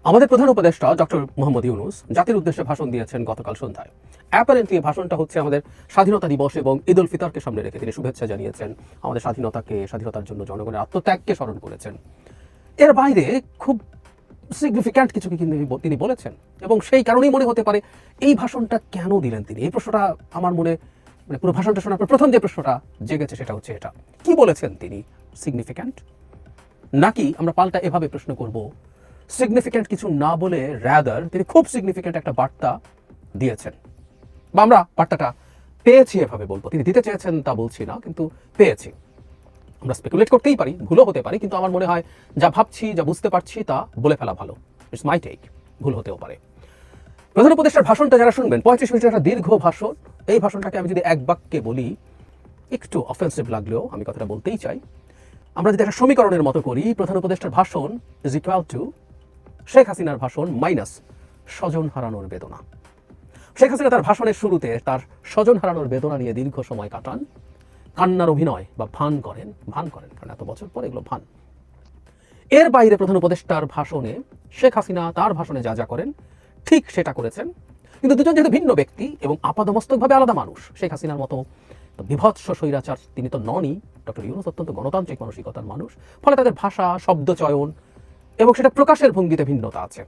আমাদের প্রধান উপদেষ্টা ডক্টর মোহাম্মদ ইউনূস জাতির উদ্দেশ্যে ভাষণ দিয়েছেন গতকাল সন্ধ্যায়। অ্যাপারেন্টলি ভাষণটা হচ্ছে আমাদের স্বাধীনতা দিবস এবং ঈদ উল ফিতরকে সামনে রেখে তিনি শুভেচ্ছা জানিয়েছেন, আমাদের স্বাধীনতার জন্য জনগণের আত্মত্যাগকে স্মরণ করেছেন। এর বাইরে খুব সিগনিফিক্যান্ট কিছু কিন্তু তিনি বলেছেন এবং সেই কারণেই মনে হতে পারে এই ভাষণটা কেন দিলেন তিনি। এই প্রশ্নটা আমার মনে পুরো ভাষণটা শোনার পর প্রথম যে প্রশ্নটা জেগেছে সেটা হচ্ছে এটা, কি বলেছেন তিনি সিগনিফিক্যান্ট? নাকি আমরা পাল্টা এভাবে প্রশ্ন করব, সিগনিফিক্যান্ট কিছু না বলে রাদার তিনি খুব সিগনিফিক্যান্ট একটা বার্তা দিয়েছেন, বা আমরা বার্তাটা পেয়েছি এভাবে বলবো। তিনি দিতে চেয়েছেন তা বলছি না, কিন্তু পেয়েছি। আমরা স্পেকুলেট করতেই পারি, ভুলও হতে পারি, কিন্তু আমার মনে হয় যা ভাবছি, যা বুঝতে পারছি তা বলে ফেলা ভালো। ইটস মাই টেক, ভুল হতেও পারে। প্রধান উপদেষ্টার ভাষণটা যারা শুনবেন, 35 মিনিটের একটা দীর্ঘ ভাষণ। এই ভাষণটাকে আমি যদি এক বাক্যে বলি, একটু অফেন্সিভ লাগলেও আমি কথাটা বলতেই চাই। আমরা যদি একটা সমীকরণের মতো করি, প্রধান উপদেষ্টার ভাষণ ইজ ইকুয়াল টু শেখ হাসিনার ভাষণ মাইনাস স্বজন হারানোর বেদনা। শেখ হাসিনা তার ভাষণের শুরুতে তার স্বজন হারানোর বেদনা নিয়ে দীর্ঘ সময় কাটান, কান্নার অভিনয় বা ভান করেন, কারণ এত বছর পর এগুলো ভান। এর বাইরে প্রধান উপদেষ্টার ভাষণে শেখ হাসিনা তার ভাষণে যা যা করেন ঠিক সেটা করেছেন, কিন্তু দুজন যেহেতু ভিন্ন ব্যক্তি এবং আপাদমস্তকভাবে আলাদা মানুষ, শেখ হাসিনার মতো বিভৎস স্বৈরাচার তিনি তো ননই। ডক্টর ইউনূস অত্যন্ত গণতান্ত্রিক মানসিকতার মানুষ, ফলে তাদের ভাষা, শব্দ চয়ন এবং সেটা প্রকাশের ভঙ্গিতে ভিন্নতা আছে।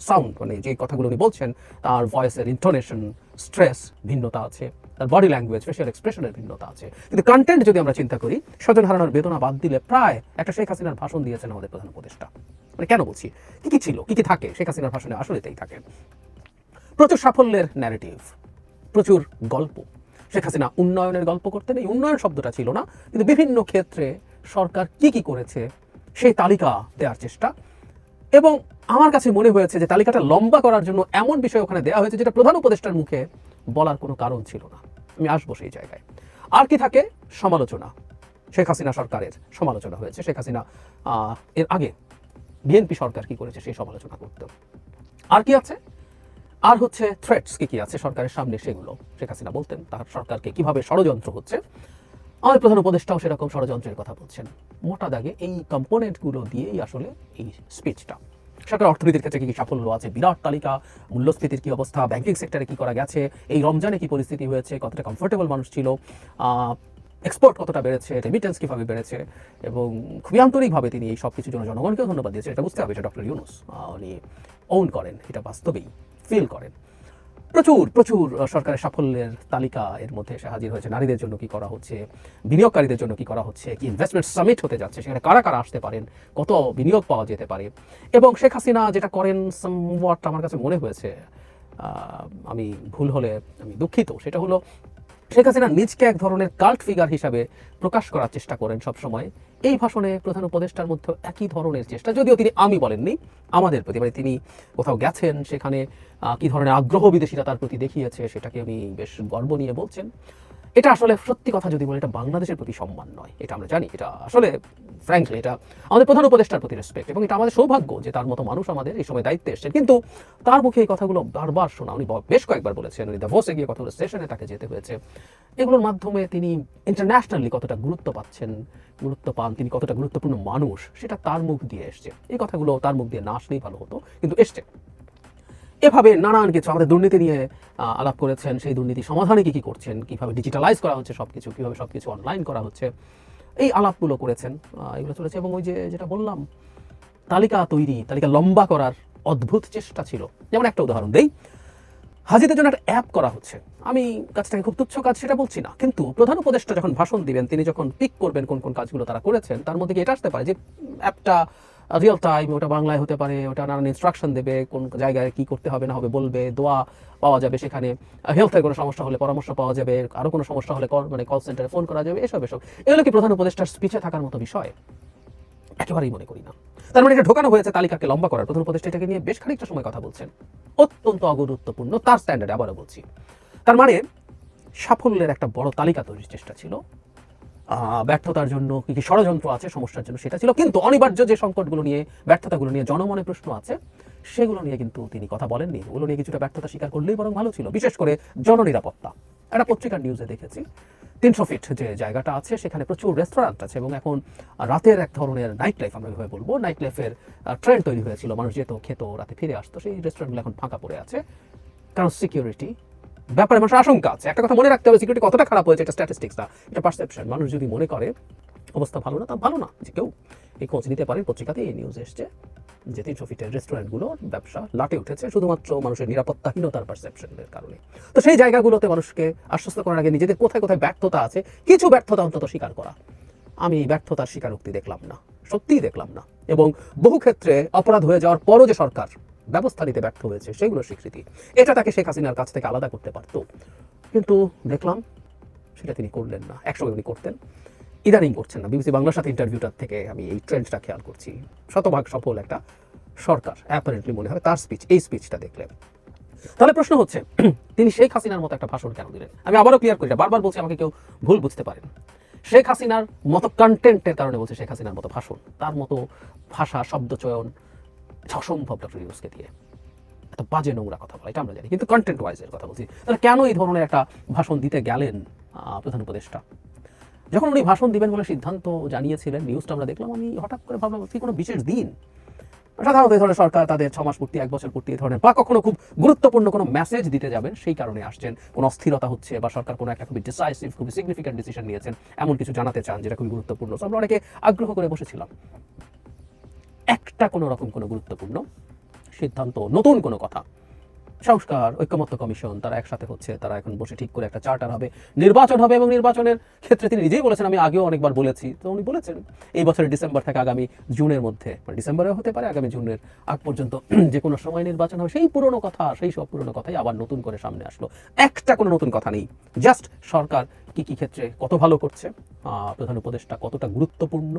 সাউন্ড, মানে যে কথাগুলো উনি বলছেন, তার ভয়েসের ইন্টোনেশন, স্ট্রেস ভিন্নতা আছে, তার বডি ল্যাঙ্গুয়েজ, ফেশিয়াল এক্সপ্রেশনের ভিন্নতা আছে। কিন্তু কন্টেন্ট যদি আমরা চিন্তা করি, স্বজন হারানোর বেদনা বাদ দিলে প্রায় একটা শেখ হাসিনার ভাষণ দিয়েছেন আমাদের প্রধান উপদেষ্টা। মানে কেন বলছি, কি কি ছিল, কি কি থাকে শেখ হাসিনার ভাষণে, আসলে তাই থাকে। প্রচুর সাফল্যের ন্যারেটিভ, প্রচুর গল্প। শেখ হাসিনা উন্নয়নের গল্প করতেন, এই উন্নয়ন শব্দটা ছিল না, কিন্তু বিভিন্ন ক্ষেত্রে সরকার কি কি করেছে সেই তালিকা দেওয়ার চেষ্টা। এবং আমার কাছে মনে হয়েছে যে তালিকাটা লম্বা করার জন্য এমন বিষয় ওখানে দেওয়া হয়েছে যেটা প্রধান উপদেষ্টার মুখে বলার কোনো কারণ ছিল না। আমি আসবো সেই জায়গায়। আর কি থাকে, সমালোচনা। শেখ হাসিনা সরকারের সমালোচনা হয়েছে, শেখ হাসিনা এর আগে বিএনপি সরকার কি করেছে সেই সমালোচনা করতে। আর কি আছে, আর হচ্ছে থ্রেটস কি কি আছে সরকারের সামনে, সেগুলো শেখ হাসিনা বলতেন তার সরকারকে কিভাবে ষড়যন্ত্র হচ্ছে। আমাদের প্রধান উপদেষ্টাও সেরকম ষড়যন্ত্রের কথা বলছেন। মোটা দাগে এই কম্পোনেন্টগুলো দিয়েই আসলে এই স্পিচটা। সরকার অর্থনীতির ক্ষেত্রে কি কি সাফল্য আছে, বিরাট তালিকা, মূল্যস্ফীতির কি অবস্থা, ব্যাংকিং সেক্টরে কি করা গেছে, এই রমজানে কি পরিস্থিতি হয়েছে, কতটা কমফোর্টেবল মানুষ ছিল, এক্সপোর্ট কতটা বেড়েছে, রেমিটেন্স কীভাবে বেড়েছে, এবং খুবই আন্তরিকভাবে তিনি এই সব কিছুর জন্য জনগণকেও ধন্যবাদ দিয়েছেন। এটা বুঝতে হবে, এটা ডক্টর ইউনূস উনি ওন করেন, এটা বাস্তবেই ফিল করেন। প্রচুর প্রচুর সরকারের সাফল্যের তালিকা এর মধ্যে এসে হাজির হয়েছে। নারীদের জন্য কি করা হচ্ছে, বিনিয়োগকারীদের জন্য কি করা হচ্ছে, কি ইনভেস্টমেন্ট সামিট হতে যাচ্ছে, সেখানে কারা কারা আসতে পারেন, কত বিনিয়োগ পাওয়া যেতে পারে। এবং শেখ হাসিনা যেটা করেন সামওয়াট আমার কাছে মনে হয়েছে, আমি ভুল হলে আমি দুঃখিত, সেটা হলো শেখ হাসিনা নিজকে এক ধরনের কাল্ট ফিগার হিসাবে প্রকাশ করার চেষ্টা করেন সবসময়। এই ভাষণে প্রধান উপদেষ্টার মধ্যে একই ধরনের চেষ্টা, যদিও তিনি আমি বলেননি, আমাদের প্রতি, মানে তিনি কোথাও গেছেন সেখানে কি ধরনের আগ্রহ বিদেশিরা তার প্রতি দেখিয়েছে সেটাকে উনি বেশ গর্ব নিয়ে বলছেন। এটা আসলে সত্যি কথা যদি বলি, এটা বাংলাদেশের প্রতি সম্মান নয়, এটা আমরা জানি। এটা আসলে ফ্র্যাঙ্কলি এটা আমাদের প্রধান উপদেষ্টার প্রতি রেসপেক্ট, এবং এটা আমাদের সৌভাগ্য যে তার মতো মানুষ আমাদের এই সময় দায়িত্বে এসেছেন। কিন্তু তার মুখে এই কথাগুলো বারবার শোনা, উনি বেশ কয়েকবার বলেছেন, উনি দাভোসে গিয়ে কতগুলো সেশনে তাকে যেতে হয়েছে। এগুলোর মাধ্যমে তিনি ইন্টারন্যাশনালি কতটা গুরুত্ব পান, তিনি কতটা গুরুত্বপূর্ণ মানুষ, সেটা তার মুখ দিয়ে এসছে। এই কথাগুলো তার মুখ দিয়ে না আসলেই ভালো হতো, কিন্তু এসছে। এভাবে নানান কিছু আমাদের দুর্নীতি নিয়ে আলাপ করেছেন, সেই দুর্নীতি সমাধানে কি কি করছেন, কিভাবে ডিজিটালাইজ করা হচ্ছে সবকিছু, কিভাবে সবকিছু অনলাইন করা হচ্ছে, এই আলাপগুলো করেছেন। এগুলো চলেছে। এবং ওই যে যেটা বললাম, তালিকা লম্বা করার অদ্ভুত চেষ্টা ছিল। যেমন একটা উদাহরণ দেই, হাজিদের জন্য একটা অ্যাপ করা হচ্ছে। আমি কাজটাকে খুব তুচ্ছ কাজ সেটা বলছি না, কিন্তু প্রধান উপদেষ্টা যখন ভাষণ দিবেন, তিনি যখন পিক করবেন কোন কোন কাজগুলো তারা করেছেন, তার মধ্যে কি এটা আসতে পারে যে অ্যাপটা রিয়েল টাইম, ওটা বাংলায় হতে পারে, ওটা নানান ইনস্ট্রাকশন দেবে, কোন জায়গায় কি করতে হবে না হবে বলবে, দোয়া পাওয়া যাবে সেখানে, হেলথের কোনো সমস্যা হলে পরামর্শ পাওয়া যাবে, আরও কোনো সমস্যা হলে কল সেন্টারে ফোন করা যাবে, এসব এগুলো কি প্রধান উপদেষ্টার স্পিচে থাকার মতো বিষয়? একেবারেই মনে করি না। তার মানে এটা ঢোকানো হয়েছে তালিকাকে লম্বা করার। প্রধান উপদেষ্টা এটাকে নিয়ে বেশ খানিকটা সময় কথা বলছেন, অত্যন্ত অগুরুত্বপূর্ণ তার স্ট্যান্ডার্ডে, আবারও বলছি। তার মানে সাফল্যের একটা বড় তালিকা তৈরির চেষ্টা ছিল, ব্যর্থতার জন্য কি কি ষড়যন্ত্র আছে, সমস্যার জন্য সেটা ছিল, কিন্তু অনিবার্য যে সংকটগুলো নিয়ে, ব্যর্থতাগুলো নিয়ে জনমনে প্রশ্ন আছে, সেগুলো নিয়ে কিন্তু তিনি কথা বলেননি। ওগুলো নিয়ে কিছুটা ব্যর্থতা স্বীকার করলেই বরং ভালো ছিল। বিশেষ করে জননিরাপত্তা, একটা পত্রিকার নিউজে দেখেছি 300 ফিট যে জায়গাটা আছে সেখানে প্রচুর রেস্টুরেন্ট আছে এবং এখন রাতের এক ধরনের নাইট লাইফ, আমরা এভাবে বলবো, নাইট লাইফের ট্রেন্ড তৈরি হয়েছিল। মানুষ যেত, খেত, রাতে ফিরে আসতো। সেই রেস্টুরেন্টগুলো এখন ফাঁকা পড়ে আছে, কারণ সিকিউরিটি ব্যাপারে মানুষের আশঙ্কা আছে। একটা কথা মনে রাখতে হবে, সিকিউরিটি কতটা খারাপ হয়েছে এটা স্ট্যাটিস্টিক্স না, এটা পারসেপশন। মানুষ যদি মনে করে অবস্থা ভালো না, তা ভালো না। যে কেউ এই খোঁজ নিতে পারে, পত্রিকাতে এই নিউজ এসছে যে 300 ফিটের রেস্টুরেন্টগুলোর ব্যবসা লাটে উঠেছে শুধুমাত্র মানুষের নিরাপত্তাহীনতার পারসেপশনের কারণে। তো সেই জায়গাগুলোতে মানুষকে আশ্বস্ত করার আগে নিজেদের কোথায় কোথায় ব্যর্থতা আছে, কিছু ব্যর্থতা অন্তত স্বীকার করা। আমি এই ব্যর্থতার স্বীকারোক্তি দেখলাম না, সত্যিই দেখলাম না। এবং বহু ক্ষেত্রে অপরাধ হয়ে যাওয়ার পরও যে সরকার ব্যবস্থা নিতে ব্যর্থ হয়েছে সেগুলোর স্বীকৃতি, এটা তাকে শেখ হাসিনার কাছ থেকে আলাদা করতে পারত, কিন্তু দেখলাম সেটা তিনি করলেন না। একসময় উনি করতেন, ইদানিং করছেন না। বিবিসি বাংলার সাথে ইন্টারভিউটার থেকে আমি এই ট্রেন্ডটা খেয়াল করছি। শতভাগ সফল একটা সরকার অ্যাপারেন্টলি মনে হয় তার স্পিচ, এই স্পিচটা দেখলে। তাহলে প্রশ্ন হচ্ছে, তিনি শেখ হাসিনার মতো একটা ভাষণ কেন দিলেন? আমি আবারও ক্লিয়ার করি, বারবার বলছি, আমাকে কেউ ভুল বুঝতে পারেন। শেখ হাসিনার মতো কন্টেন্টের কারণে বলছে শেখ হাসিনার মতো ভাষণ, তার মতো ভাষা, শব্দচয়ন অসম্ভব ডক্টর ইউনূসকে দিয়ে। এত বাজে নোংরা কথা বলা, এটা আমরা জানি, কিন্তু কন্টেন্ট ওয়াইজের কথা বলছি। তাহলে কেন এই ধরনের একটা ভাষণ দিতে গেলেন প্রধান উপদেষ্টা? যখন উনি ভাষণ দিবেন বলে সিদ্ধান্ত জানিয়েছিলেন, নিউজটা আমরা দেখলাম, আমি হঠাৎ করে ভাবলাম কি কোনো বিশেষ দিন? সাধারণত এই ধরনের সরকার তাদের 6 মাস পূর্তি, 1 বছর পূর্তি এই ধরনের, বা কখনো খুব গুরুত্বপূর্ণ কোনো মেসেজ দিতে যাবেন সেই কারণে আসছেন, কোনো অস্থিরতা হচ্ছে বা সরকার কোনো একটা খুবই ডিসাইসিভ, খুবই সিগনিফিক্যান্ট ডিসিশন নিয়েছেন, এমন কিছু জানাতে চান যেটা খুবই গুরুত্বপূর্ণ। আমরা অনেকে আগ্রহ করে বসেছিলাম। একটা কোনো রকম কোনো গুরুত্বপূর্ণ সিদ্ধান্ত, নতুন কোনো কথা, সংস্কার, ঐকমত্য কমিশন, তারা একসাথে হচ্ছে, তারা এখন বসে ঠিক করে একটা চার্টার হবে, নির্বাচন হবে। এবং নির্বাচনের ক্ষেত্রে তিনি নিজেই বলেছেন, আমি আগেও অনেকবার বলেছি, তো উনি বলেছেন এই বছরের ডিসেম্বর থেকে আগামী জুনের মধ্যে, মানে ডিসেম্বরেও হতে পারে, আগামী জুনের আগ পর্যন্ত যে কোনো সময় নির্বাচন হবে। সেই পুরনো কথা, সেই সব পুরনো কথাই আবার নতুন করে সামনে আসলো। একটা কোনো নতুন কথা নেই, জাস্ট সরকার কি কি ক্ষেত্রে কত ভালো করছে, প্রধান উপদেষ্টা কতটা গুরুত্বপূর্ণ,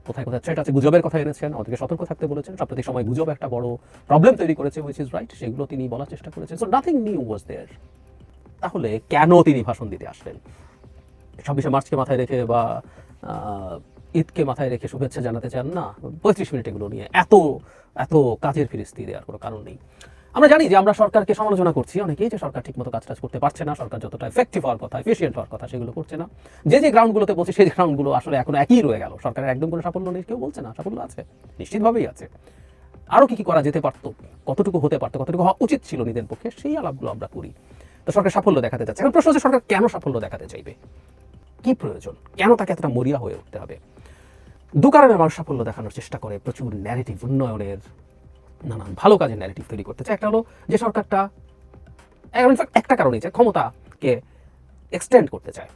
কোথায় কোথায় থ্রেট আছে, গুজবের কথা এনেছেন, আমাদেরকে সতর্ক থাকতে বলেছেন। সাম্প্রতিক সময় গুজব একটা বড় প্রবলেম তৈরি করেছে, হুইচ ইজ রাইট, সেগুলো তিনি বলার চেষ্টা করেছেন। সো নাথিং নিউ ওয়াজ দেয়ার। তাহলে কেন তিনি ভাষণ দিতে আসলেন? 26শে মার্চকে মাথায় রেখে বা ঈদকে মাথায় রেখে শুভেচ্ছা জানাতে চান না? 35 মিনিট এগুলো নিয়ে এত এত কাজের ফিরিস্তি দেওয়ার কোনো কারণ নেই। আমরা জানি যে আমরা সরকারকে সমালোচনা করছি অনেকেই, যে সরকার ঠিকমতো কাজ করতে পারছে না, সরকার যতটা এফেক্টিভ হওয়ার কথা, এফিশিয়েন্ট হওয়ার কথা, সেগুলো করছে না। যে যে গ্রাউন্ডগুলোতে বলছে সেই গ্রাউন্ডগুলো আসলে এখনো একই রয়ে গেল। সরকারের একদম কোনো সাফল্য নেই কেউ বলছে না, সাফল্য আছে, নিশ্চিতভাবেই আছে। আরও কি কি করা যেতে পারতো, কতটুকু হতে পারতো, কতটুকু হওয়া উচিত ছিল নিজের পক্ষে, সেই আলাপগুলো আমরা করি। তো সরকার সাফল্য দেখাতে যাচ্ছে। এখন প্রশ্ন হচ্ছে, সরকার কেন সাফল্য দেখাতে চাইবে? কি প্রয়োজন? কেন তাকে এতটা মরিয়া হয়ে উঠতে হবে? দু কারণে মানুষ সাফল্য দেখানোর চেষ্টা করে, প্রচুর ন্যারেটিভ, উন্নয়নের নানান ভালো কাজের ন্যারেটিভ তৈরি করতে চায়। একটা হলো যে সরকারটা একটা কারণেই চায়, ক্ষমতাকে এক্সটেন্ড করতে চায়।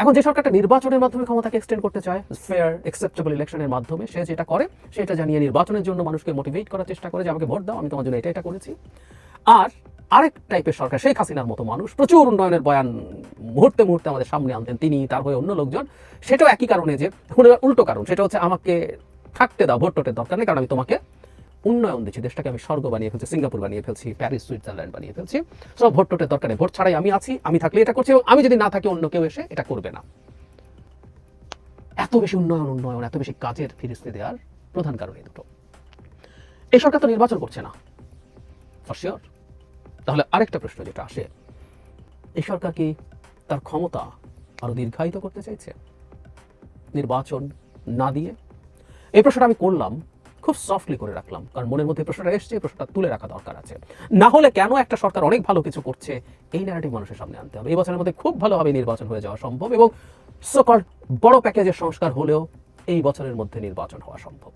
এখন যে সরকারটা নির্বাচনের মাধ্যমে ক্ষমতাকে এক্সটেন্ড করতে চায়, ফেয়ার অ্যাকসেপ্টেবল ইলেকশনের মাধ্যমে, সে যেটা করে সেটা জানিয়ে নির্বাচনের জন্য মানুষকে মোটিভেট করার চেষ্টা করে যে আমাকে ভোট দাও, আমি তোমার জন্য এটা করেছি। আর আরেক টাইপের সরকার, শেখ হাসিনার মতো মানুষ, প্রচুর উন্নয়নের বয়ান মুহূর্তে মুহূর্তে আমাদের সামনে আনতেন তিনি, তার হয়ে অন্য লোকজন, সেটাও একই কারণে, যে উল্টো কারণ, সেটা হচ্ছে আমাকে থাকতে দাও, ভোট টোটের দরকার নেই, কারণ আমি তোমাকে উন্নয়ন দিচ্ছি, দেশটাকে আমি স্বর্গ বানিয়ে ফেলছি, সিঙ্গাপুর বানিয়ে ফেলছি, প্যারিস, সুইজারল্যান্ড বানিয়ে ফেলছি। সব ভোট টোটের দরকার নেই, ভোট ছাড়াই আমি আছি, আমি থাকলে এটা করছি, এবং আমি যদি না থাকি অন্য কেউ এসে এটা করবে না। এত বেশি উন্নয়ন, এত বেশি কাজের ফিরিস্তি দেওয়ার প্রধান কারণ এই দুটো। এই সরকার তো নির্বাচন করছে না, ফর শিওর। তাহলে আরেকটা প্রশ্ন যেটা আসে, এই সরকার কি তার ক্ষমতা আরো দীর্ঘায়িত করতে চাইছে নির্বাচন না দিয়ে? এই প্রশ্নটা আমি করলাম, খুব সফটলি করে রাখলাম, কারণ মনের মধ্যে প্রশ্নটা এসছে, এই প্রশ্নটা তুলে রাখা দরকার আছে। না হলে কেন একটা সরকার অনেক ভালো কিছু করছে এই ন্যারেটিভ মানুষের সামনে আনতে হবে? এই বছরের মধ্যে খুব ভালোভাবে নির্বাচন হয়ে যাওয়া সম্ভব, এবং সকল বড় প্যাকেজের সংস্কার হলেও এই বছরের মধ্যে নির্বাচন হওয়া সম্ভব,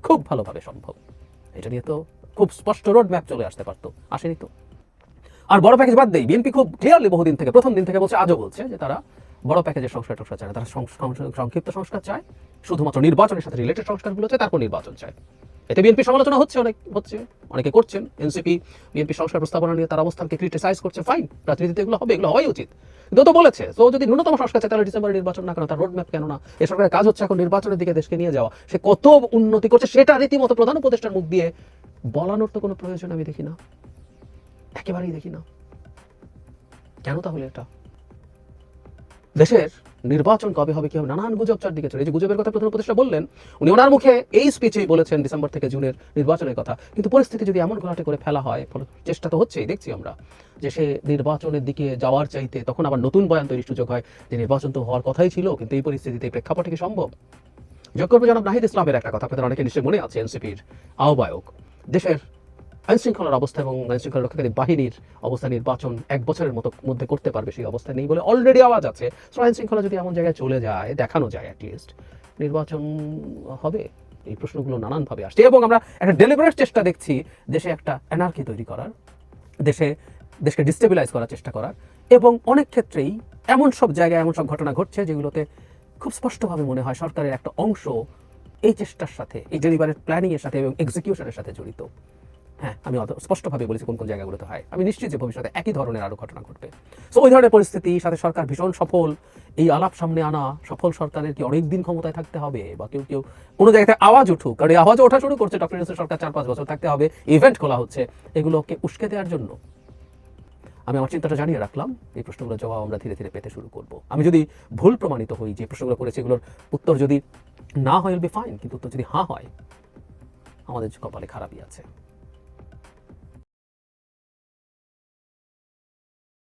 খুব ভালোভাবে সম্ভব। এটা নিয়ে তো খুব স্পষ্ট রোড ম্যাপ চলে আসতে পারতো, আসেনি তো। আর বড় প্যাকেজ বাদ দেই, বিএনপি খুব ক্লিয়ারলি বহুদিন থেকে, প্রথম দিন থেকে বলছে, আজও বলছে, যে তারা বড় প্যাকেজের সংস্কার চায় না, তারা সংক্ষিপ্ত সংস্কার চায়, শুধুমাত্র নির্বাচনের সাথে রিলেটেড সংস্কারগুলো চায়, তারপর নির্বাচন চায়। এতে বিএনপি সমালোচনা হচ্ছে, অনেকে করছেন। এনসিপি বিএনপি সংস্কার প্রস্তাবনা নিয়ে তার অবস্থানকে ক্রিটিসাইজ করছে, ফাইন, রাজনীতিতে এগুলো হবে, এগুলো হওয়াই উচিত। কিন্তু তো বলেছে, তো যদি ন্যূনতম সংস্কার চায় তাহলে ডিসেম্বরে নির্বাচন না কেন? তার রোড ম্যাপ কেন না? এই সরকারের কাজ হচ্ছে এখন নির্বাচনের দিকে দেশকে নিয়ে যাওয়া, সে কত উন্নতি করছে সেটা রীতিমতো প্রধান উপদেষ্টার মুখ দিয়ে বলানোর তো কোনো প্রয়োজন আমি দেখি না, একেবারেই দেখি না। কেন তাহলে এটা? দেশের নির্বাচন কবে হবে কি হবে নানান গুজব চারদিকে চলে। এই যে গুজবের কথা প্রধান উপদেষ্টা বললেন, উনি ওনার মুখে এই স্পিচেই বলেছেন ডিসেম্বর থেকে জুনের নির্বাচনের কথা, কিন্তু পরিস্থিতি যদি এমন ঘোলাটে করে ফেলা হয়, চেষ্টা তো হচ্ছেই, দেখছি আমরা যে সে নির্বাচনের দিকে যাওয়ার চাইতে তখন আবার নতুন বয়ান তৈরির সুযোগ হয় যে নির্বাচন তো হওয়ার কথাই ছিল, কিন্তু এই পরিস্থিতিতে প্রেক্ষাপটে কি সম্ভব? যোগ করবো জনাব নাহিদ ইসলামের একটা কথা, আপনাদের অনেকে নিশ্চয়ই মনে আছে, এনসিপির আহ্বায়ক, দেশের আইনশৃঙ্খলার অবস্থা এবং আইনশৃঙ্খলা রক্ষাকারী বাহিনীর অবস্থা নির্বাচন 1 বছরের মধ্যে করতে পারবে সেই অবস্থা নেই বলে অলরেডি আওয়াজ আছে। সো আইনশৃঙ্খলা যদি এমন জায়গায় চলে যায়, দেখানো যায় অ্যাটলিস্ট নির্বাচন হবে, এই প্রশ্নগুলো নানানভাবে আসছে এবং আমরা একটা ডেলিবারেট চেষ্টা দেখছি দেশে একটা অ্যানার্কি তৈরি করার, দেশকে ডিস্টেবিলাইজ করার চেষ্টা করার, এবং অনেক ক্ষেত্রেই এমন সব জায়গায় এমন সব ঘটনা ঘটছে যেগুলোতে খুব স্পষ্টভাবে মনে হয় সরকারের একটা অংশ এই চেষ্টার সাথে, এই ডেলিবারেট প্ল্যানিংয়ের সাথে এবং এক্সিকিউশনের সাথে জড়িত। হ্যাঁ, আমি স্পষ্টভাবে বলেছি কোন কোন জায়গাগুলোতে হয়। আমি নিশ্চিত যে ভবিষ্যতে একই ধরনের আরো ঘটনা ঘটবে। সো ওই ধরনের পরিস্থিতির সাথে সরকার ভীষণ সফল, এই আলাপ সামনে আনা সফল সরকারের কি অনেক দিন ক্ষমতায় থাকতে হবে, বা কেউ কেউ কোনো জায়গাতে আওয়াজ উঠুক, কারণ এই আওয়াজ ওঠা শুরু করছে ডক্টর ইউনূসের সরকার 4-5 বছর থাকতে হবে, ইভেন্ট খোলা হচ্ছে, এগুলোকে উস্কে দেওয়ার জন্য। আমি আমার চিন্তাটা জানিয়ে রাখলাম, এই প্রশ্নগুলোর জবাব আমরা ধীরে ধীরে পেতে শুরু করব। আমি যদি ভুল প্রমাণিত হই, যে প্রশ্নগুলো করেছি এগুলোর উত্তর যদি না হয় উইল বি ফাইন, কিন্তু উত্তর যদি হ্যাঁ হয়, আমাদের কপালে খারাপই আছে।